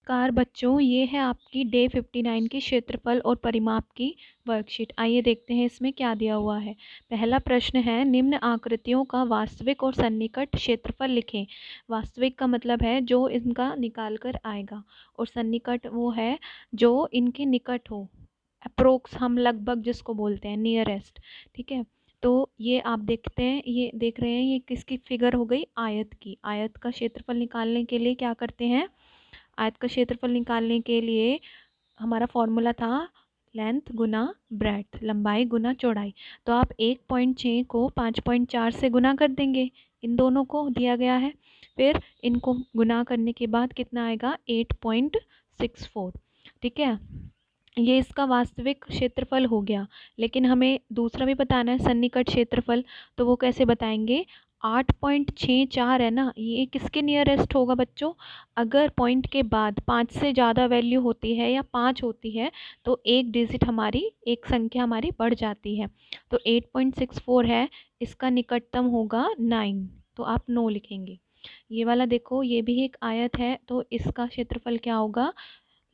नमस्कार बच्चों, ये है आपकी डे 59 की क्षेत्रफल और परिमाप की वर्कशीट। आइए देखते हैं इसमें क्या दिया हुआ है। पहला प्रश्न है, निम्न आकृतियों का वास्तविक और सन्निकट क्षेत्रफल लिखें। वास्तविक का मतलब है जो इनका निकाल कर आएगा, और सन्निकट वो है जो इनके निकट हो, अप्रोक्स हम लगभग जिसको बोलते हैं, नियरेस्ट। ठीक है, तो ये आप देखते हैं, ये देख रहे हैं, ये किसकी फिगर हो गई? आयत की। आयत का क्षेत्रफल निकालने के लिए क्या करते हैं? आयत का क्षेत्रफल निकालने के लिए हमारा फॉर्मूला था लेंथ गुना ब्रेड्थ, लंबाई गुना चौड़ाई। तो आप 1.6 को 5.4 से गुना कर देंगे, इन दोनों को दिया गया है। फिर इनको गुना करने के बाद कितना आएगा? 8.64। ठीक है, ये इसका वास्तविक क्षेत्रफल हो गया। लेकिन हमें दूसरा भी बताना है, सन्निकट क्षेत्रफल। तो वो कैसे बताएंगे? 8.64 है ना, ये किसके नियरेस्ट होगा बच्चों? अगर पॉइंट के बाद 5 से ज़्यादा वैल्यू होती है या 5 होती है तो एक डिजिट हमारी, एक संख्या हमारी बढ़ जाती है। तो 8.64 है, इसका निकटतम होगा 9, तो आप 9 लिखेंगे। ये वाला देखो, ये भी एक आयत है, तो इसका क्षेत्रफल क्या होगा?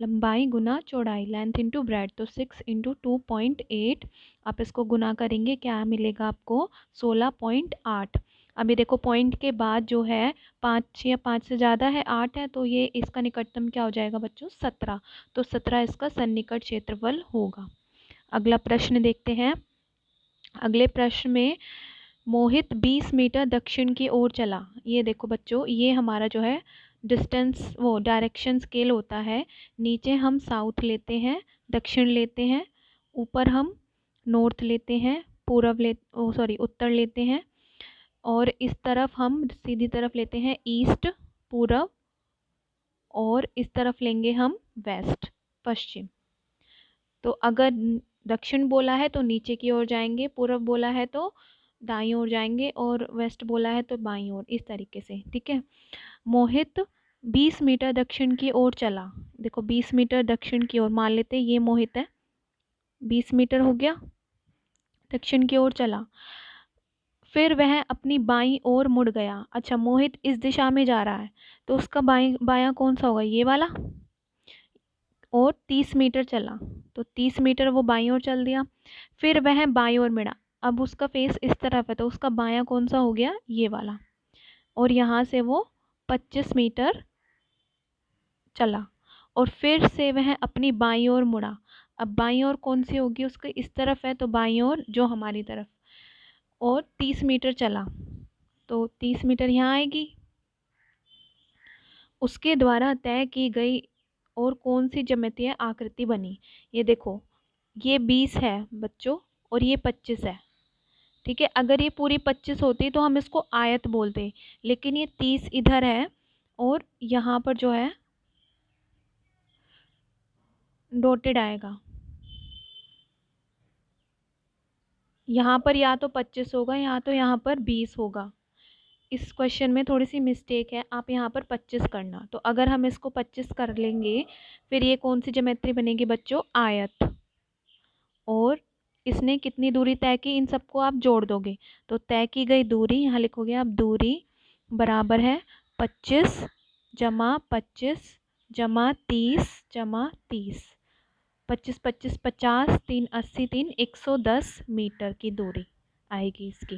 लंबाई गुना चौड़ाई, लेंथ इंटू ब्रेड, तो 6 इंटू 2.8। आप इसको गुना करेंगे, क्या मिलेगा आपको? 16.8। अभी देखो पॉइंट के बाद जो है 5 या 5 से ज़्यादा है, 8 है, तो ये इसका निकटतम क्या हो जाएगा बच्चों? 17। तो 17 इसका सन्निकट क्षेत्रफल होगा। अगला प्रश्न देखते हैं। अगले प्रश्न में, मोहित 20 मीटर दक्षिण की ओर चला। ये देखो बच्चों, ये हमारा जो है डिस्टेंस, वो डायरेक्शन स्केल होता है। नीचे हम साउथ लेते हैं, दक्षिण लेते हैं, ऊपर हम नॉर्थ लेते हैं, उत्तर लेते हैं, और इस तरफ हम सीधी तरफ लेते हैं ईस्ट, पूरब, और इस तरफ लेंगे हम वेस्ट, पश्चिम। तो अगर दक्षिण बोला है तो नीचे की ओर जाएंगे, पूरब बोला है तो दाईं ओर जाएंगे, और वेस्ट बोला है तो बाईं ओर, इस तरीके से। ठीक है, मोहित 20 मीटर दक्षिण की ओर चला। देखो 20 मीटर दक्षिण की ओर मान लेते ये मोहित है, 20 मीटर हो गया, दक्षिण की ओर चला। फिर वह अपनी बाईं ओर मुड़ गया। अच्छा, मोहित इस दिशा में जा रहा है, तो उसका बायां कौन सा होगा? ये वाला। और 30 मीटर चला, तो 30 मीटर वो बाईं ओर चल दिया। फिर वह बाईं ओर मुड़ा, अब उसका फेस इस तरफ है, तो उसका बायां कौन सा हो गया? ये वाला। और यहाँ से वो 25 मीटर चला, और फिर से वह अपनी बाईं ओर मुड़ा। अब बाईं ओर कौन सी होगी? उसके इस तरफ है, तो बाईं ओर जो हमारी तरफ। और 30 मीटर चला, तो 30 मीटर यहाँ आएगी। उसके द्वारा तय की गई और कौन सी ज्यामितीय आकृति बनी? ये देखो, ये 20 है बच्चों, और ये 25 है। ठीक है, अगर ये पूरी 25 होती तो हम इसको आयत बोलते, लेकिन ये 30 इधर है, और यहाँ पर जो है डॉटेड आएगा। यहाँ पर या तो 25 होगा, या तो यहाँ पर 20 होगा। इस क्वेश्चन में थोड़ी सी मिस्टेक है, आप यहाँ पर 25 करना। तो अगर हम इसको 25 कर लेंगे, फिर ये कौन सी ज्योमेट्री बनेगी बच्चों? आयत। और इसने कितनी दूरी तय की? इन सबको आप जोड़ दोगे तो तय की गई दूरी, यहाँ लिखोगे आप, दूरी बराबर है 25 जमा 25 जमा 30 जमा 30। 25 25 50, 3 80, 3 110 मीटर की दूरी आएगी इसकी।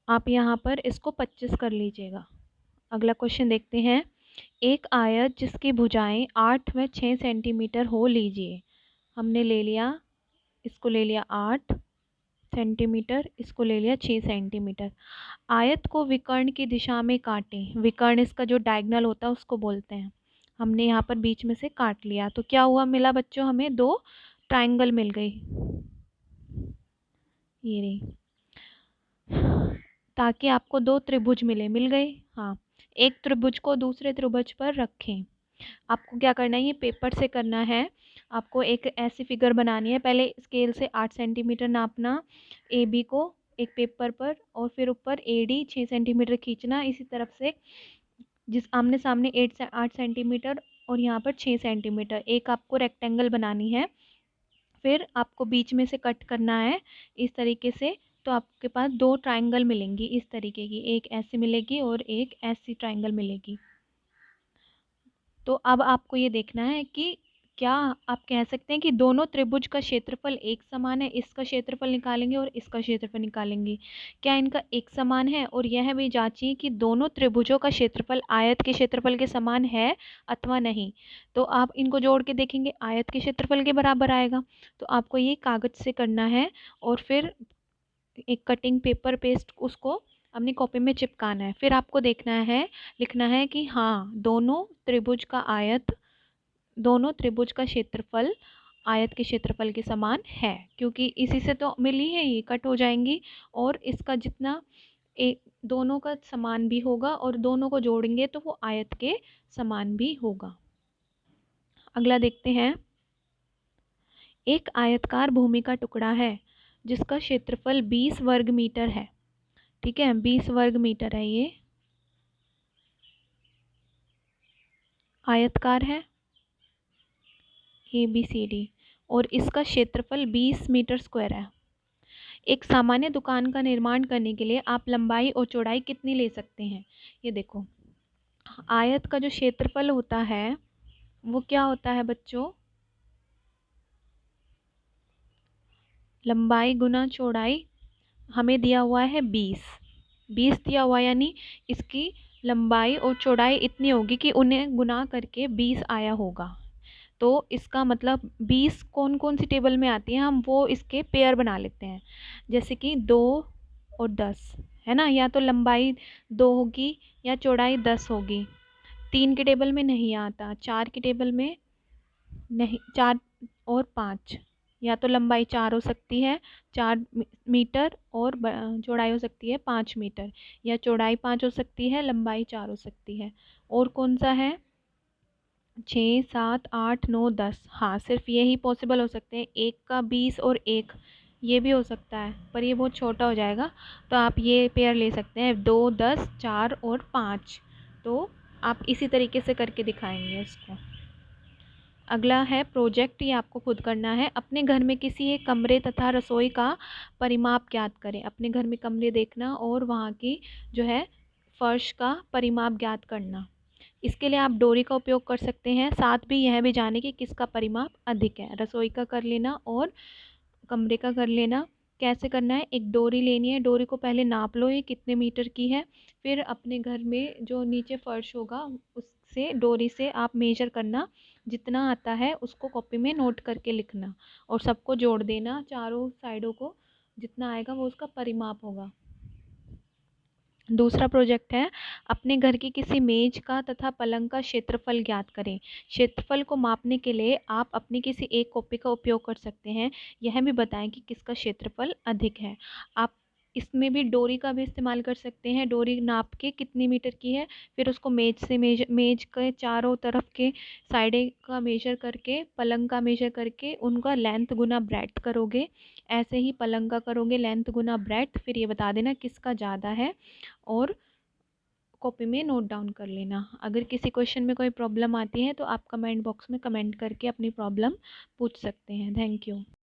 आप यहाँ पर इसको 25 कर लीजिएगा। अगला क्वेश्चन देखते हैं। एक आयत जिसकी भुजाएं 8 व 6 सेंटीमीटर हो लीजिए। हमने ले लिया, इसको ले लिया 8 सेंटीमीटर, इसको ले लिया 6 सेंटीमीटर। आयत को विकर्ण की दिशा में काटें। विकर्ण इसका जो डायगोनल होता है उसको बोलते हैं। हमने यहाँ पर बीच में से काट लिया, तो क्या हुआ? मिला बच्चों, हमें 2 ट्रायंगल मिल गई। ये रही, ताकि आपको 2 त्रिभुज मिल गए। हाँ, एक त्रिभुज को दूसरे त्रिभुज पर रखें। आपको क्या करना है? ये पेपर से करना है। आपको एक ऐसी फिगर बनानी है, पहले स्केल से 8 सेंटीमीटर नापना ए बी को एक पेपर पर, और फिर ऊपर ए डी 6 सेंटीमीटर खींचना। इसी तरफ से जिस आमने सामने 8 सेंटीमीटर, और यहाँ पर 6 सेंटीमीटर एक आपको रेक्टेंगल बनानी है। फिर आपको बीच में से कट करना है इस तरीके से, तो आपके पास 2 ट्रायंगल मिलेंगी इस तरीके की, एक ऐसी मिलेगी और एक ऐसी ट्रायंगल मिलेगी। तो अब आपको ये देखना है कि क्या आप कह सकते हैं कि दोनों त्रिभुज का क्षेत्रफल एक समान है, इसका क्षेत्रफल निकालेंगे और इसका क्षेत्रफल निकालेंगे, क्या इनका एक समान है? और यह भी जांचिए कि दोनों त्रिभुजों का क्षेत्रफल आयत के क्षेत्रफल के समान है अथवा नहीं। तो आप इनको जोड़ के देखेंगे, आयत के क्षेत्रफल के बराबर आएगा। तो आपको ये कागज से करना है और फिर एक कटिंग पेपर पेस्ट उसको अपनी कॉपी में चिपकाना है। फिर आपको देखना है, लिखना है कि हाँ, दोनों त्रिभुज का क्षेत्रफल आयत के क्षेत्रफल के समान है, क्योंकि इसी से तो मिली है, ये कट हो जाएंगी और इसका जितना एक दोनों का समान भी होगा और दोनों को जोड़ेंगे तो वो आयत के समान भी होगा। अगला देखते हैं। एक आयतकार भूमि का टुकड़ा है जिसका क्षेत्रफल 20 वर्ग मीटर है। ठीक है, 20 वर्ग मीटर है, ये आयतकार है ABCD और इसका क्षेत्रफल 20 मीटर स्क्वायर है। एक सामान्य दुकान का निर्माण करने के लिए आप लंबाई और चौड़ाई कितनी ले सकते हैं? ये देखो, आयत का जो क्षेत्रफल होता है वो क्या होता है बच्चों? लंबाई गुना चौड़ाई। हमें दिया हुआ है 20 दिया हुआ, यानी इसकी लंबाई और चौड़ाई इतनी होगी कि उन्हें गुना करके 20 आया होगा। तो इसका मतलब 20 कौन कौन सी टेबल में आती है, हम वो इसके पेयर बना लेते हैं। जैसे कि 2 और 10 है ना, या तो लंबाई 2 होगी या चौड़ाई 10 होगी। 3 की टेबल में नहीं आता, 4 की टेबल में नहीं, 4 और 5, या तो लंबाई 4 हो सकती है, 4 मीटर, और चौड़ाई हो सकती है 5 मीटर, या चौड़ाई 5 हो सकती है, लंबाई 4 हो सकती है। और कौन सा है? 6, 7, 8, 9, 10। हाँ, सिर्फ यही पॉसिबल हो सकते हैं, एक का 20 और एक, ये भी हो सकता है पर ये बहुत छोटा हो जाएगा। तो आप ये पेयर ले सकते हैं, 2, 10, 4 और 5। तो आप इसी तरीके से करके दिखाएंगे इसको। अगला है प्रोजेक्ट, ये आपको खुद करना है। अपने घर में किसी एक कमरे तथा रसोई का परिमाप ज्ञात करें। अपने घर में कमरे देखना और वहाँ की जो है फर्श का परिमाप ज्ञात करना। इसके लिए आप डोरी का उपयोग कर सकते हैं, साथ भी यह भी जाने कि किसका परिमाप अधिक है। रसोई का कर लेना और कमरे का कर लेना। कैसे करना है? एक डोरी लेनी है, डोरी को पहले नाप लो ये कितने मीटर की है, फिर अपने घर में जो नीचे फर्श होगा उससे डोरी से आप मेजर करना, जितना आता है उसको कॉपी में नोट करके लिखना और सबको जोड़ देना, चारों साइडों को जितना आएगा वो उसका परिमाप होगा। दूसरा प्रोजेक्ट है, अपने घर की किसी मेज का तथा पलंग का क्षेत्रफल ज्ञात करें। क्षेत्रफल को मापने के लिए आप अपनी किसी एक कॉपी का उपयोग कर सकते हैं। यह भी बताएं कि किसका क्षेत्रफल अधिक है। आप इसमें भी डोरी का भी इस्तेमाल कर सकते हैं, डोरी नाप के कितनी मीटर की है, फिर उसको मेज के चारों तरफ के साइडे का मेजर करके, पलंग का मेजर करके उनका लेंथ गुना ब्रेड्थ करोगे। ऐसे ही पलंग का करोगे, लेंथ गुना ब्रेड्थ, फिर ये बता देना किसका ज़्यादा है और कॉपी में नोट डाउन कर लेना। अगर किसी क्वेश्चन में कोई प्रॉब्लम आती है तो आप कमेंट बॉक्स में कमेंट करके अपनी प्रॉब्लम पूछ सकते हैं। Thank you.